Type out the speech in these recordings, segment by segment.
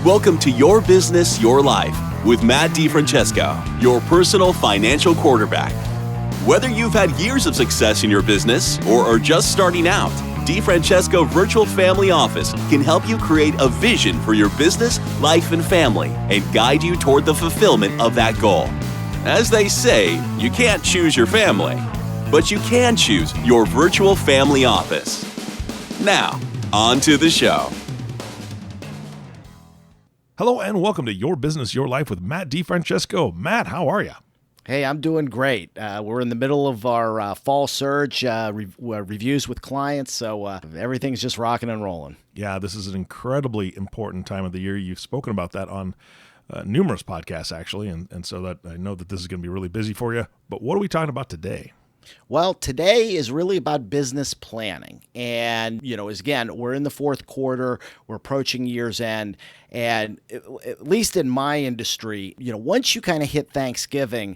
Welcome to Your Business, Your Life with Matt DiFrancesco, your personal financial quarterback. Whether you've had years of success in your business or are just starting out, DiFrancesco Virtual Family Office can help you create a vision for your business, life, and family and guide you toward the fulfillment of that goal. As they say, you can't choose your family, but you can choose your virtual family office. Now, on to the show. Hello and welcome to Your Business, Your Life with Matt DiFrancesco. Matt, how are you? Hey, I'm doing great. We're in the middle of our fall surge reviews with clients, so everything's just rocking and rolling. Yeah, this is an incredibly important time of the year. You've spoken about that on numerous podcasts, actually, and so that I know that this is going to be really busy for you. But what are we talking about today? Well, today is really about business planning. And, again, we're in the fourth quarter, we're approaching year's end. And at least in my industry, once you kind of hit Thanksgiving,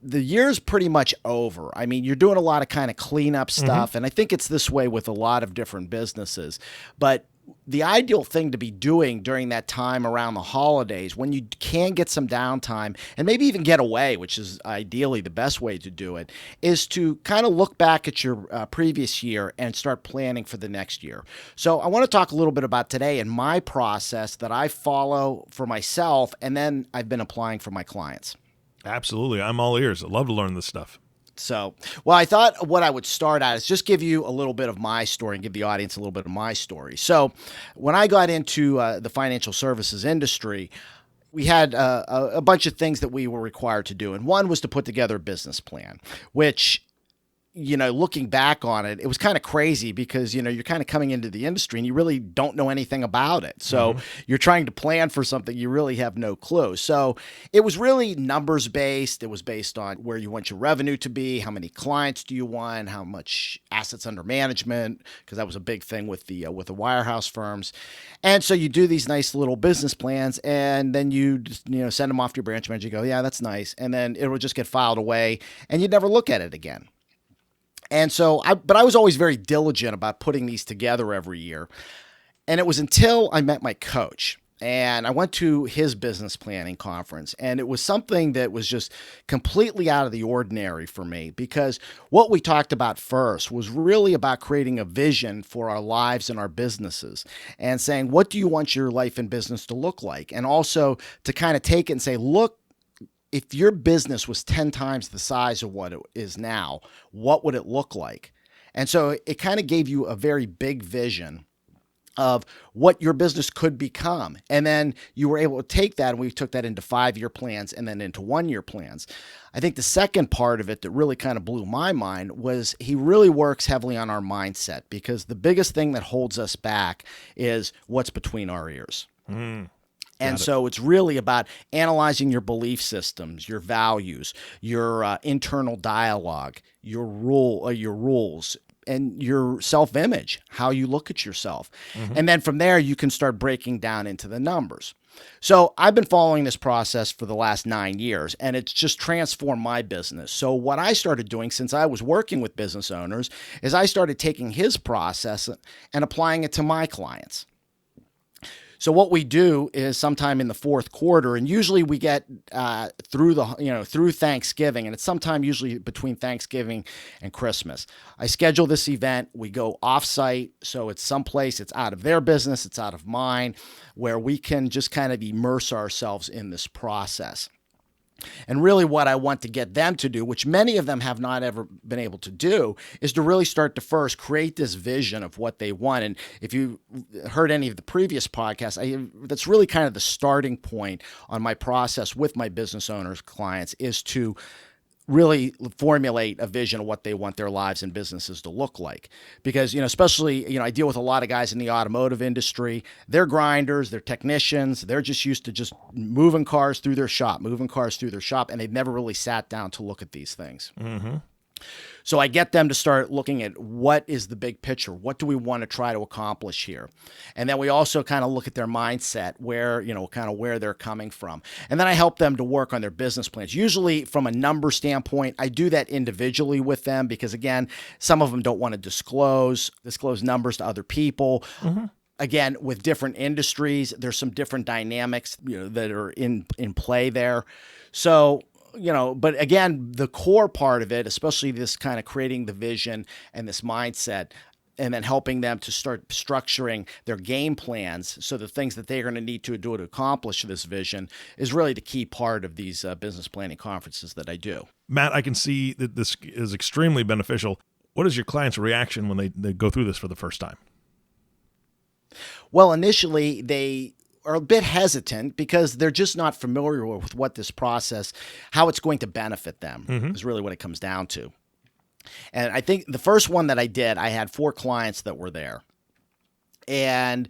the year's pretty much over. I mean, you're doing a lot of kind of cleanup stuff. And I think it's this way with a lot of different businesses. But the ideal thing to be doing during that time around the holidays, when you can get some downtime and maybe even get away, which is ideally the best way to do it, is to kind of look back at your previous year and start planning for the next year. So I want to talk a little bit about today and my process that I follow for myself, and then I've been applying for my clients. Absolutely. I'm all ears. I'd love to learn this stuff. So, I thought what I would start at is just give you a little bit of my story and give the audience a little bit of my story. So when I got into the financial services industry, we had a bunch of things that we were required to do. And one was to put together a business plan, which, looking back on it, it was kind of crazy because, you're kind of coming into the industry and you really don't know anything about it. So you're trying to plan for something you really have no clue. So it was really numbers based. It was based on where you want your revenue to be, how many clients do you want, how much assets under management, because that was a big thing with the wirehouse firms. And so you do these nice little business plans, and then you just, send them off to your branch manager. You go, yeah, that's nice. And then it will just get filed away and you'd never look at it again. And so, I was always very diligent about putting these together every year. And it was until I met my coach and I went to his business planning conference, and it was something that was just completely out of the ordinary for me, because what we talked about first was really about creating a vision for our lives and our businesses and saying, what do you want your life and business to look like? And also to kind of take it and say, look, if your business was 10 times the size of what it is now, what would it look like? And so it kind of gave you a very big vision of what your business could become. And then you were able to take that, and we took that into 5-year plans and then into 1-year plans. I think the second part of it that really kind of blew my mind was he really works heavily on our mindset, because the biggest thing that holds us back is what's between our ears. And so it's really about analyzing your belief systems, your values, your internal dialogue, your rules, and your self-image, how you look at yourself. And then from there, you can start breaking down into the numbers. So I've been following this process for the last 9 years, and it's just transformed my business. So what I started doing, since I was working with business owners, is I started taking his process and applying it to my clients. So what we do is sometime in the fourth quarter, and usually we get through Thanksgiving, and it's sometime usually between Thanksgiving and Christmas. I schedule this event. We go off-site, so it's someplace, it's out of their business, it's out of mine, where we can just kind of immerse ourselves in this process. And really what I want to get them to do, which many of them have not ever been able to do, is to really start to first create this vision of what they want. And if you heard any of the previous podcasts, that's really kind of the starting point on my process with my business owners, clients, is to really formulate a vision of what they want their lives and businesses to look like. Because, especially, I deal with a lot of guys in the automotive industry. They're grinders, they're technicians. They're just used to just moving cars through their shop, and they've never really sat down to look at these things. So I get them to start looking at what is the big picture? What do we want to try to accomplish here? And then we also kind of look at their mindset, where, kind of where they're coming from. And then I help them to work on their business plans. Usually from a number standpoint, I do that individually with them because, again, some of them don't want to disclose numbers to other people. again, with different industries, there's some different dynamics, that are in play there. So, but again, the core part of it, especially this kind of creating the vision and this mindset, and then helping them to start structuring their game plans. So the things that they're going to need to do to accomplish this vision is really the key part of these business planning conferences that I do. Matt, I can see that this is extremely beneficial. What is your client's reaction when they go through this for the first time? Well, initially they are a bit hesitant because they're just not familiar with what this process, how it's going to benefit them, is really what it comes down to. And I think the first one that I did, I had 4 clients that were there. And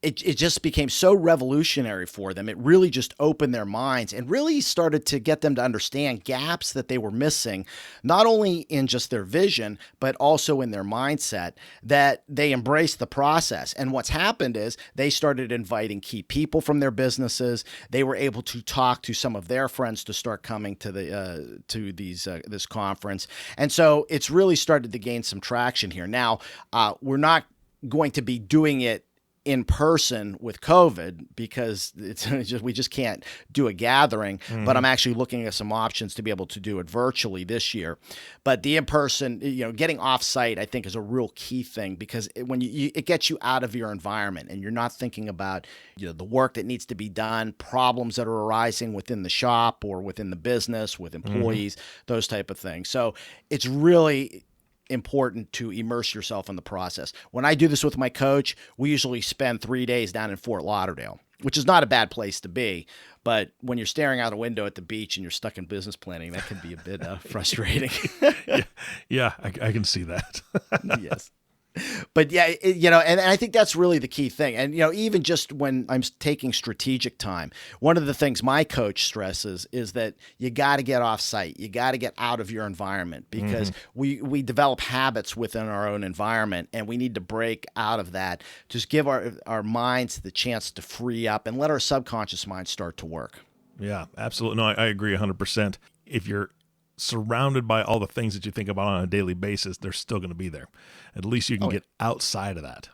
it just became so revolutionary for them. It really just opened their minds and really started to get them to understand gaps that they were missing, not only in just their vision, but also in their mindset, that they embraced the process. And what's happened is they started inviting key people from their businesses. They were able to talk to some of their friends to start coming to this conference. And so it's really started to gain some traction here. Now, we're not going to be doing it in person with COVID because we just can't do a gathering, but I'm actually looking at some options to be able to do it virtually this year. But the in-person, getting off-site, I think is a real key thing, because it gets you out of your environment and you're not thinking about, the work that needs to be done, problems that are arising within the shop or within the business with employees, those type of things. So it's really important to immerse yourself in the process. When I do this with my coach, we usually spend 3 days down in Fort Lauderdale, which is not a bad place to be. But when you're staring out a window at the beach and you're stuck in business planning, that can be a bit frustrating. Yeah, I can see that. Yes. But yeah, and I think that's really the key thing. And, even just when I'm taking strategic time, one of the things my coach stresses is that you got to get off site. You got to get out of your environment, because we develop habits within our own environment, and we need to break out of that. Just give our minds the chance to free up and let our subconscious mind start to work. Yeah, absolutely. No, I agree 100%. If you're surrounded by all the things that you think about on a daily basis, they're still going to be there. At least you can get outside of that.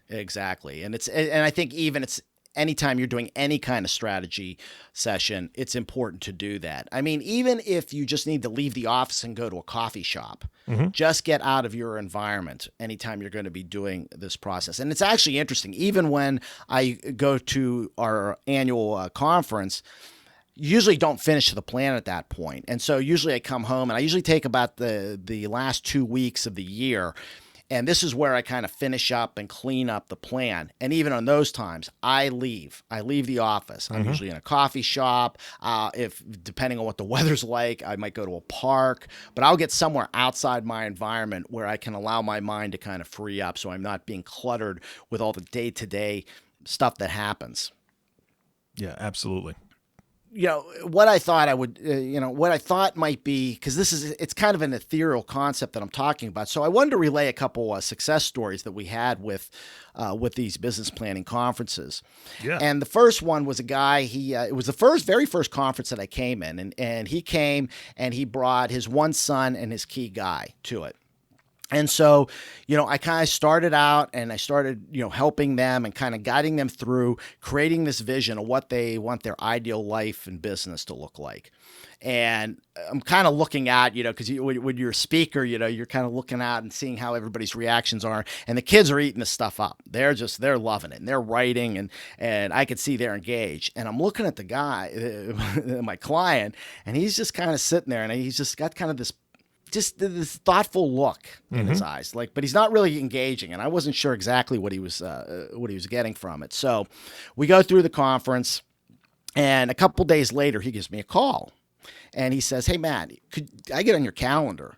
Exactly. And I think even it's anytime you're doing any kind of strategy session, it's important to do that. I mean, even if you just need to leave the office and go to a coffee shop, just get out of your environment anytime you're going to be doing this process. And it's actually interesting. Even when I go to our annual conference, usually don't finish the plan at that point. And so usually I come home and I usually take about the last 2 weeks of the year. And this is where I kind of finish up and clean up the plan. And even on those times, I leave the office. I'm usually in a coffee shop. If depending on what the weather's like, I might go to a park, but I'll get somewhere outside my environment where I can allow my mind to kind of free up, so I'm not being cluttered with all the day-to-day stuff that happens. Yeah, absolutely. What I thought I would, what I thought might be, because it's kind of an ethereal concept that I'm talking about. So I wanted to relay a couple success stories that we had with these business planning conferences. Yeah. And the first one was a guy, it was the very first conference that I came in, and he came and he brought his one son and his key guy to it. And so, I kind of started out and I started, helping them and kind of guiding them through creating this vision of what they want their ideal life and business to look like. And I'm kind of looking at, because when you're a speaker, you're kind of looking out and seeing how everybody's reactions are. And the kids are eating this stuff up. They're loving it. And they're writing and I could see they're engaged. And I'm looking at the guy, my client, and he's just kind of sitting there and he's just got kind of this thoughtful look in his eyes, but he's not really engaging. And I wasn't sure exactly what he was getting from it. So we go through the conference, and a couple days later, he gives me a call and he says, "Hey, Matt, could I get on your calendar?"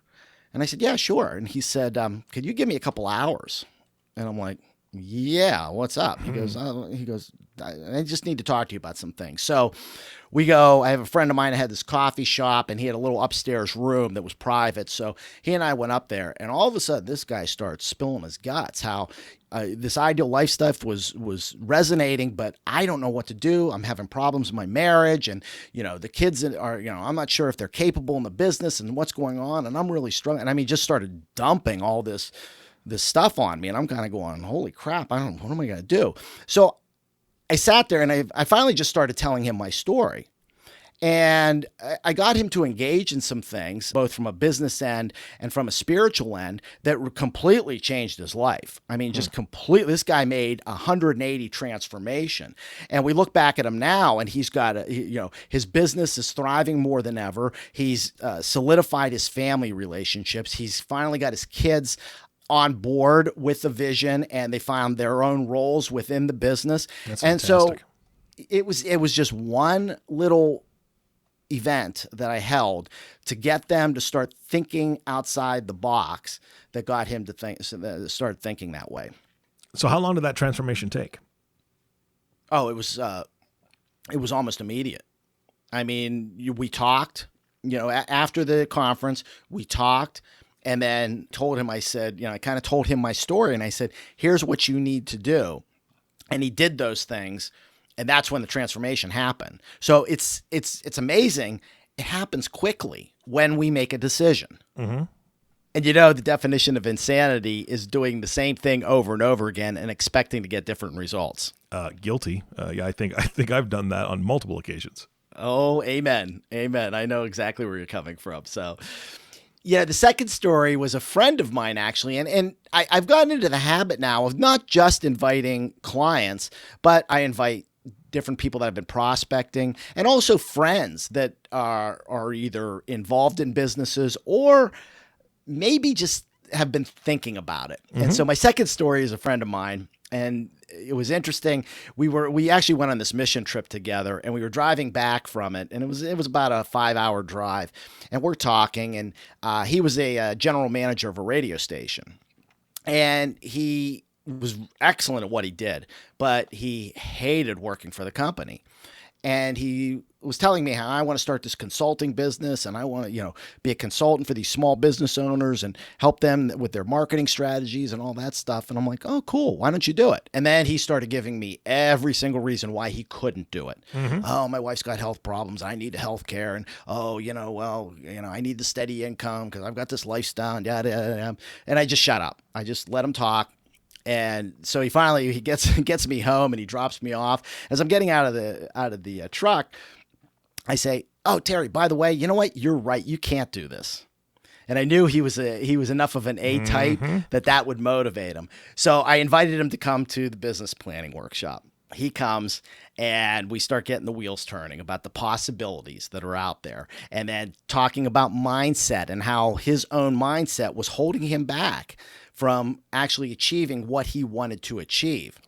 And I said, "Yeah, sure." And he said, "Could you give me a couple hours?" And I'm like, "Yeah, what's up?" He goes, I just need to talk to you about some things. So we go, I have a friend of mine that had this coffee shop, and he had a little upstairs room that was private. So he and I went up there, and all of a sudden this guy starts spilling his guts, how this ideal life stuff was resonating, but I don't know what to do. I'm having problems in my marriage, and the kids are, I'm not sure if they're capable in the business and what's going on, and I'm really struggling. And I mean, just started dumping all this this stuff on me. And I'm kind of going, holy crap, what am I going to do? So I sat there and I finally just started telling him my story. And I got him to engage in some things, both from a business end and from a spiritual end, that completely changed his life. I mean, just completely. This guy made 180 transformation. And we look back at him now, and he's got his business is thriving more than ever. He's solidified his family relationships. He's finally got his kids on board with the vision, and they found their own roles within the business. That's and fantastic. So it was just one little event that I held to get them to start thinking outside the box that got him to start thinking that way. So how long did that transformation take? Oh, it was almost immediate. I mean, we talked, after the conference, we talked, and then told him, I said, I kind of told him my story, and I said, here's what you need to do. And he did those things. And that's when the transformation happened. So it's amazing. It happens quickly when we make a decision. Mm-hmm. And the definition of insanity is doing the same thing over and over again and expecting to get different results. Guilty. Yeah, I think I've done that on multiple occasions. Oh, amen. Amen. I know exactly where you're coming from. So yeah, the second story was a friend of mine, actually. And I've gotten into the habit now of not just inviting clients, but I invite different people that have been prospecting, and also friends that are either involved in businesses or maybe just have been thinking about it. Mm-hmm. And so my second story is a friend of mine, and it was interesting. We actually went on this mission trip together, and we were driving back from it, and it was about a 5-hour drive, and we're talking, and he was a general manager of a radio station, and he was excellent at what he did, but he hated working for the company. And he was telling me how I want to start this consulting business, and I want to, be a consultant for these small business owners and help them with their marketing strategies and all that stuff. And I'm like, oh, cool. Why don't you do it? And then he started giving me every single reason why he couldn't do it. Mm-hmm. Oh, my wife's got health problems. I need health care. And, I need the steady income because I've got this lifestyle and yada, yada, yada. And I just shut up. I just let him talk. And so he gets me home, and he drops me off. As I'm getting out of the truck, I say, "Oh, Terry, by the way, you know what? You're right. You can't do this." And I knew he was enough of an A type that would motivate him. So I invited him to come to the business planning workshop. He comes, and we start getting the wheels turning about the possibilities that are out there, and then talking about mindset and how his own mindset was holding him back from actually achieving what he wanted to achieve.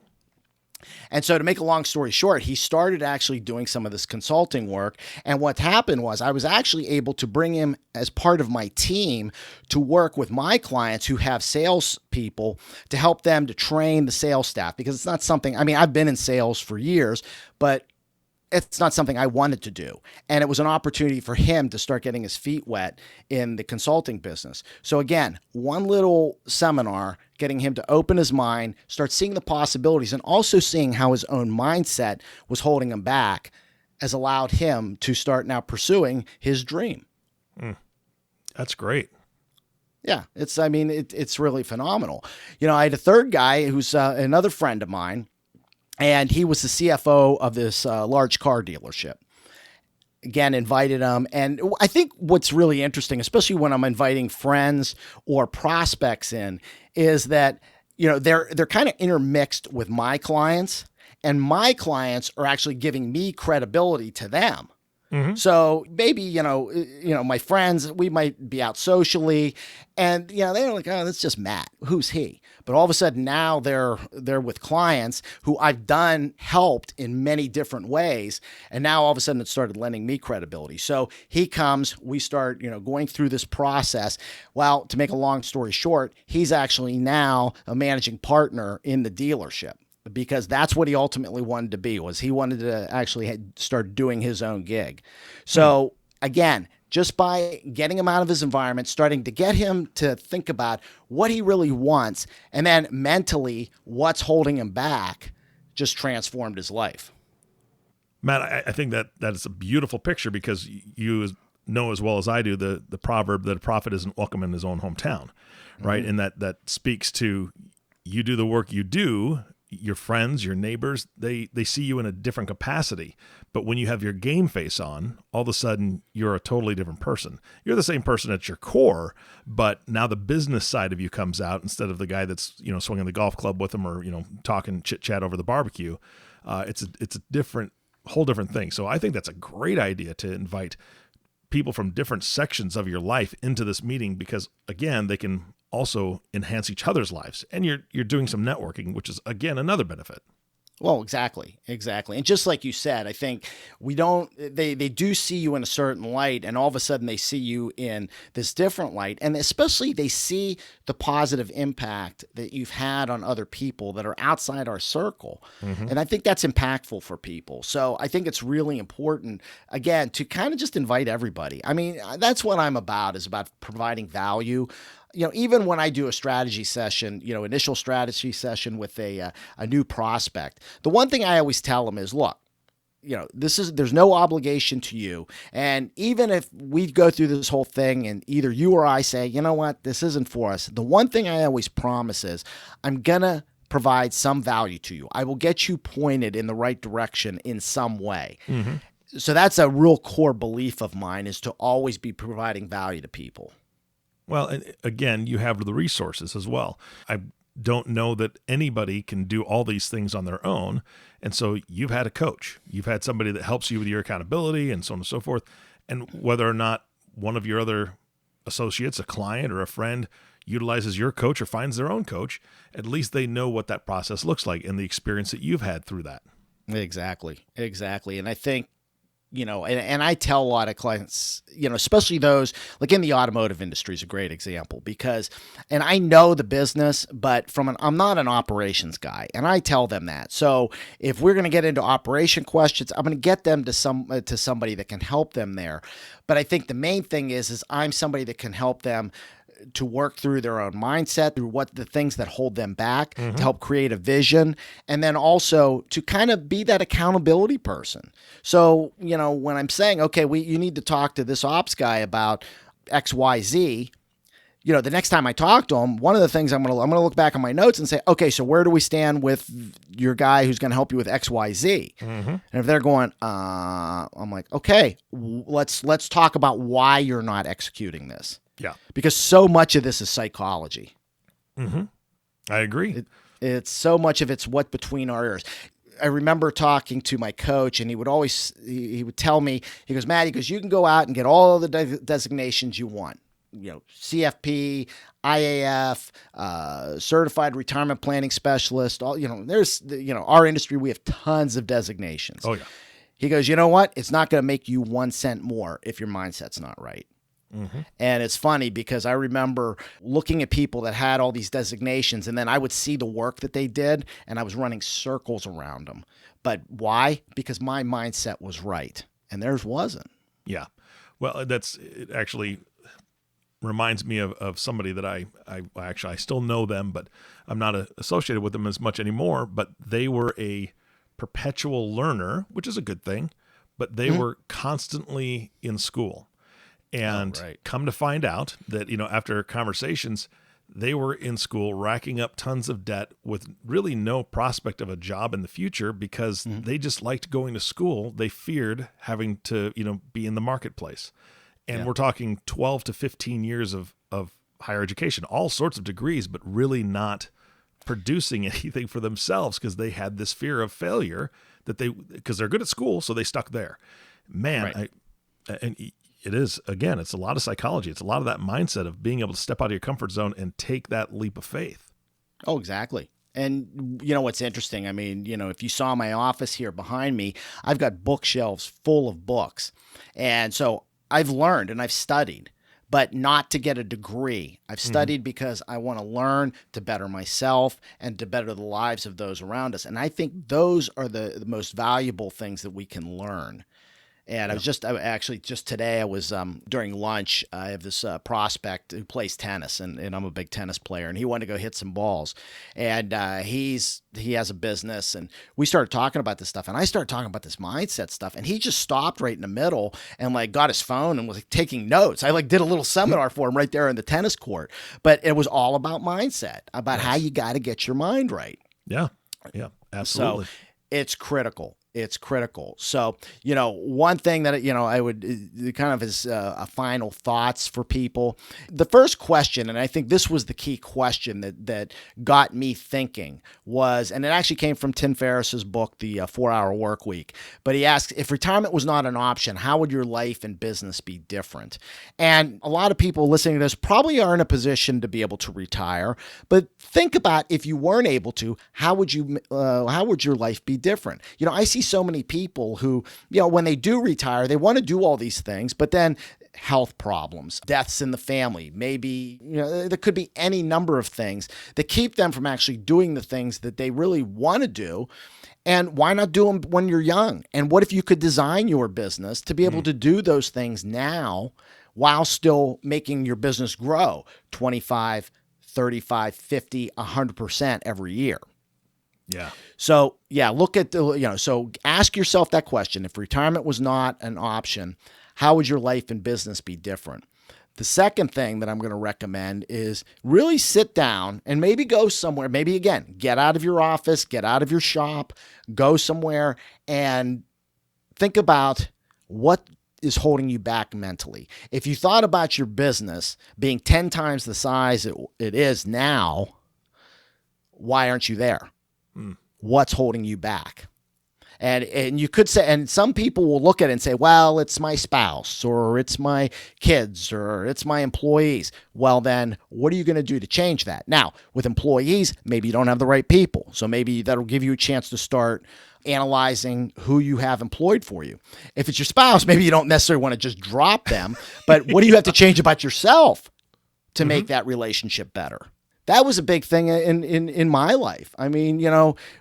And so to make a long story short, he started actually doing some of this consulting work. And what happened was I was actually able to bring him as part of my team to work with my clients who have sales people to help them to train the sales staff, because it's not something, I've been in sales for years, but it's not something I wanted to do. And it was an opportunity for him to start getting his feet wet in the consulting business. So again, one little seminar, getting him to open his mind, start seeing the possibilities, and also seeing how his own mindset was holding him back, has allowed him to start now pursuing his dream. That's great. Yeah, it's really phenomenal. I had a third guy who's another friend of mine, and he was the CFO of this large car dealership. Again, invited him. And I think what's really interesting, especially when I'm inviting friends or prospects in, is that, they're kind of intermixed with my clients, and my clients are actually giving me credibility to them. Mm-hmm. So maybe, my friends, we might be out socially, and, they're like, oh, that's just Matt. Who's he? But all of a sudden now they're with clients who I've helped in many different ways. And now all of a sudden it started lending me credibility. So he comes, we start, going through this process. Well, to make a long story short, he's actually now a managing partner in the dealership, because that's what he ultimately wanted to be. He wanted to actually start doing his own gig. So again, just by getting him out of his environment, starting to get him to think about what he really wants, and then mentally what's holding him back, just transformed his life. Matt, I think that is a beautiful picture, because you know as well as I do the proverb that a prophet isn't welcome in his own hometown, right? And that speaks to, you do the work you do, your friends, your neighbors, they see you in a different capacity. But when you have your game face on, all of a sudden you're a totally different person. You're the same person at your core, but now the business side of you comes out instead of the guy that's, swinging the golf club with them or, talking chit chat over the barbecue. It's a whole different thing. So I think that's a great idea to invite people from different sections of your life into this meeting, because again, they can also enhance each other's lives, and you're doing some networking, which is again another benefit. Well, exactly. And just like you said, I think they do see you in a certain light, and all of a sudden they see you in this different light. And especially they see the positive impact that you've had on other people that are outside our circle. And I think that's impactful for people. So I think it's really important, again, to kind of just invite everybody. I mean, that's what I'm about, is about providing value. Even when I do a strategy session, initial strategy session with a new prospect, the one thing I always tell them is, look, there's no obligation to you. And even if we go through this whole thing and either you or I say, you know what, this isn't for us, the one thing I always promise is I'm going to provide some value to you. I will get you pointed in the right direction in some way. So that's a real core belief of mine, is to always be providing value to people. Well, and again, you have the resources as well. I don't know that anybody can do all these things on their own. And so you've had a coach. You've had somebody that helps you with your accountability and so on and so forth. And whether or not one of your other associates, a client or a friend, utilizes your coach or finds their own coach, at least they know what that process looks like and the experience that you've had through that. Exactly. And I think, and I tell a lot of clients, especially those like in the automotive industry is a great example, because, and I know the business, but I'm not an operations guy, and I tell them that. So if we're going to get into operation questions, I'm going to get them to somebody that can help them there. But I think the main thing is I'm somebody that can help them to work through their own mindset, through what the things that hold them back, to help create a vision, and then also to kind of be that accountability person. So, when I'm saying, okay, you need to talk to this ops guy about XYZ, the next time I talk to him, one of the things I'm going to look back on my notes and say, okay, so where do we stand with your guy who's going to help you with XYZ? And if they're going, I'm like, okay, let's talk about why you're not executing this. Yeah. Because so much of this is psychology. I agree. It's so much of it's what between our ears. I remember talking to my coach, and he would tell me, he goes, Matt, you can go out and get all the designations you want. CFP, IAF, certified retirement planning specialist, there's, our industry, we have tons of designations. Oh yeah. He goes, you know what? It's not going to make you 1 cent more if your mindset's not right. And it's funny because I remember looking at people that had all these designations, and then I would see the work that they did, and I was running circles around them. But why? Because my mindset was right, and theirs wasn't. Yeah. Well, it actually reminds me of somebody that I still know them, but I'm not associated with them as much anymore. But they were a perpetual learner, which is a good thing, but they were constantly in school. And come to find out that, after conversations, they were in school racking up tons of debt with really no prospect of a job in the future because they just liked going to school. They feared having to, be in the marketplace. And we're talking 12 to 15 years of higher education, all sorts of degrees, but really not producing anything for themselves because they had this fear of failure because they're good at school, so they stuck there. Man, it is, again, it's a lot of psychology. It's a lot of that mindset of being able to step out of your comfort zone and take that leap of faith. Oh, exactly. And what's interesting? I mean, if you saw my office here behind me, I've got bookshelves full of books. And so I've learned and I've studied, but not to get a degree. I've studied because I want to learn to better myself and to better the lives of those around us. And I think those are the most valuable things that we can learn. And just today, I was during lunch, I have this prospect who plays tennis, and I'm a big tennis player, and he wanted to go hit some balls. And he has a business, and we started talking about this stuff, and I started talking about this mindset stuff, and he just stopped right in the middle and like got his phone and was like taking notes. I like did a little seminar for him right there in the tennis court, but it was all about mindset, about how you got to get your mind right. Yeah. Yeah, absolutely. So it's critical. It's critical. So, one thing that, I would kind of as a final thoughts for people. The first question, and I think this was the key question that got me thinking was, and it actually came from Tim Ferriss's book, The 4-Hour Work Week. But he asked, if retirement was not an option, how would your life and business be different? And a lot of people listening to this probably are in a position to be able to retire. But think about if you weren't able to, how would your life be different? I see so many people who, when they do retire, they want to do all these things, but then health problems, deaths in the family, maybe, there could be any number of things that keep them from actually doing the things that they really want to do. And why not do them when you're young? And what if you could design your business to be able to do those things now while still making your business grow 25, 35, 50, 100% every year? Yeah. So look at so ask yourself that question. If retirement was not an option, how would your life and business be different? The second thing that I'm going to recommend is really sit down and maybe go somewhere. Maybe again, get out of your office, get out of your shop, go somewhere and think about what is holding you back mentally. If you thought about your business being 10 times the size it is now, why aren't you there? What's holding you back? And you could say, and some people will look at it and say, well, it's my spouse or it's my kids or it's my employees. Well, then what are you going to do to change that? Now, with employees, maybe you don't have the right people. So maybe that'll give you a chance to start analyzing who you have employed for you. If it's your spouse, maybe you don't necessarily want to just drop them, but what do you have to change about yourself to make that relationship better? That was a big thing in my life. I mean,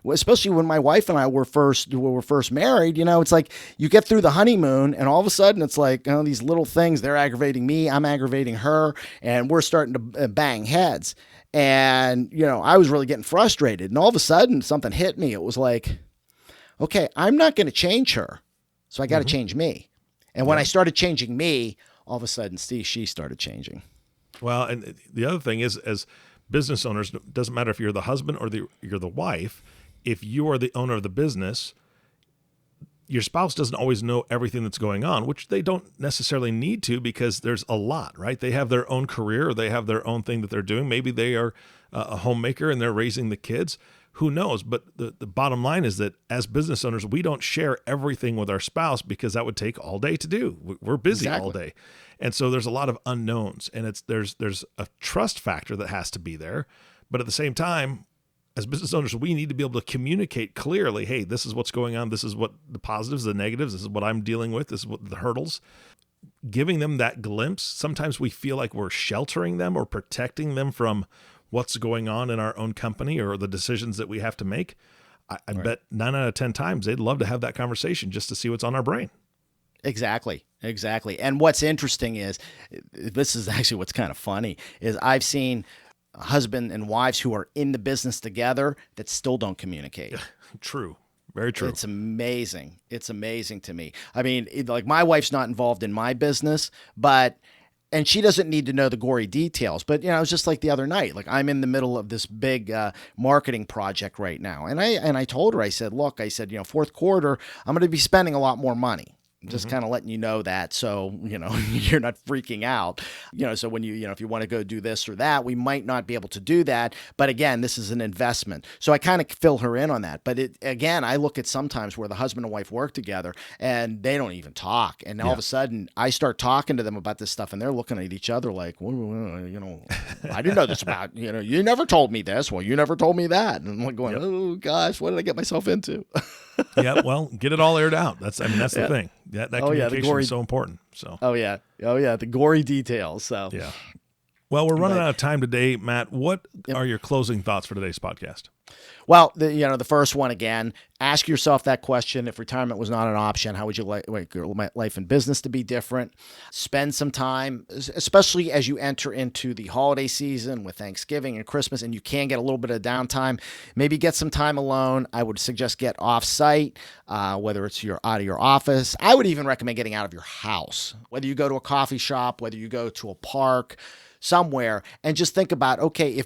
especially when my wife and I were first married, it's like you get through the honeymoon and all of a sudden it's like, these little things, they're aggravating me, I'm aggravating her, and we're starting to bang heads. And, I was really getting frustrated. And all of a sudden something hit me. It was like, okay, I'm not going to change her. So I got to change me. And when I started changing me, all of a sudden, she started changing. Well, and the other thing is, as business owners, it doesn't matter if you're the husband or you're the wife, if you are the owner of the business, your spouse doesn't always know everything that's going on, which they don't necessarily need to because there's a lot, right? They have their own career, or they have their own thing that they're doing. Maybe they are a homemaker and they're raising the kids. Who knows? But the bottom line is that as business owners, we don't share everything with our spouse because that would take all day to do. We're busy all day. And so there's a lot of unknowns, and there's a trust factor that has to be there. But at the same time, as business owners, we need to be able to communicate clearly, hey, this is what's going on. This is what the positives, the negatives, this is what I'm dealing with. This is what the hurdles. Giving them that glimpse. Sometimes we feel like we're sheltering them or protecting them from what's going on in our own company or the decisions that we have to make. I bet 9 out of 10 times they'd love to have that conversation just to see what's on our brain. Exactly. And what's interesting is, this is actually what's kind of funny, is I've seen husband and wives who are in the business together that still don't communicate. True. Very true. It's amazing. It's amazing to me. I mean, like my wife's not involved in my business, and she doesn't need to know the gory details. But, it's just like the other night. Like I'm in the middle of this big marketing project right now. And I told her, I said, look, fourth quarter, I'm going to be spending a lot more money. Just kind of letting you know that, so, you're not freaking out, so when if you want to go do this or that, we might not be able to do that. But again, this is an investment. So I kind of fill her in on that. But again, I look at sometimes where the husband and wife work together and they don't even talk. And all of a sudden I start talking to them about this stuff and they're looking at each other like, I didn't know this about, you never told me this. Well, you never told me that. And I'm like going, oh gosh, what did I get myself into? Yeah, well, get it all aired out. That's the thing. That communication is so important. So. Oh yeah, the gory details. So. Yeah. Well, we're running out of time today, Matt. What are your closing thoughts for today's podcast? Well, the first one again, ask yourself that question. If retirement was not an option, how would you like your life and business to be different? Spend some time, especially as you enter into the holiday season with Thanksgiving and Christmas, and you can get a little bit of downtime. Maybe get some time alone. I would suggest get off-site, whether it's out of your office. I would even recommend getting out of your house, whether you go to a coffee shop, whether you go to a park, somewhere, and just think about, okay,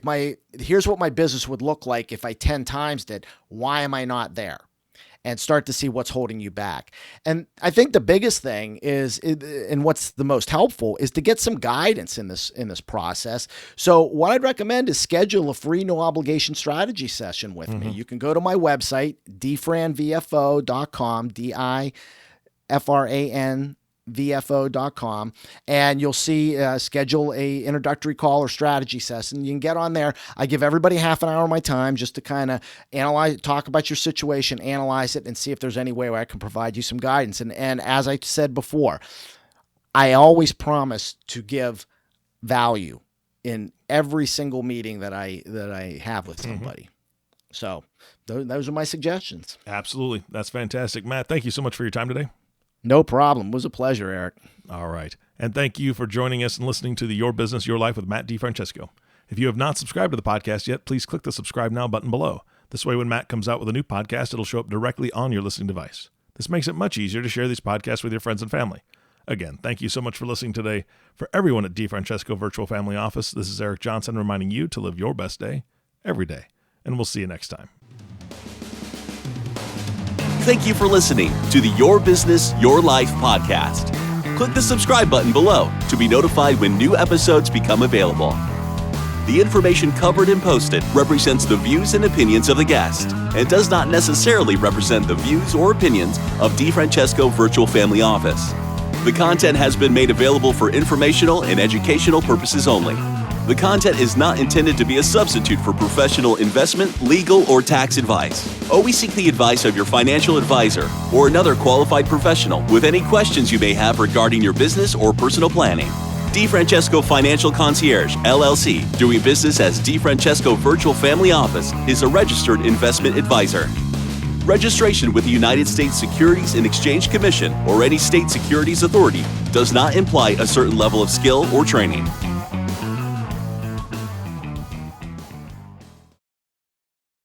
here's what my business would look like if I 10 times it, why am I not there? And start to see what's holding you back. And I think the biggest thing is, and what's the most helpful, is to get some guidance in this process. So what I'd recommend is schedule a free no obligation strategy session with me. You can go to my website, DiFranVFO.com, DIFRAN VFO.com, and you'll see schedule a introductory call or strategy session. You can get on there. I give everybody half an hour of my time just to kind of analyze, talk about your situation, analyze it, and see if there's any way where I can provide you some guidance. And as I said before, I always promise to give value in every single meeting that I have with somebody. So those are my suggestions. Absolutely. That's fantastic. Matt, thank you so much for your time today. No problem. It was a pleasure, Eric. All right. And thank you for joining us and listening to the Your Business, Your Life with Matt DiFrancesco. If you have not subscribed to the podcast yet, please click the subscribe now button below. This way, when Matt comes out with a new podcast, it'll show up directly on your listening device. This makes it much easier to share these podcasts with your friends and family. Again, thank you so much for listening today. For everyone at DiFrancesco Virtual Family Office, this is Eric Johnson reminding you to live your best day every day. And we'll see you next time. Thank you for listening to the Your Business, Your Life podcast. Click the subscribe button below to be notified when new episodes become available. The information covered and posted represents the views and opinions of the guest and does not necessarily represent the views or opinions of DiFrancesco Virtual Family Office. The content has been made available for informational and educational purposes only. The content is not intended to be a substitute for professional investment, legal, or tax advice. Always seek the advice of your financial advisor or another qualified professional with any questions you may have regarding your business or personal planning. DiFrancesco Financial Concierge, LLC, doing business as DiFrancesco Virtual Family Office, is a registered investment advisor. Registration with the United States Securities and Exchange Commission or any state securities authority does not imply a certain level of skill or training.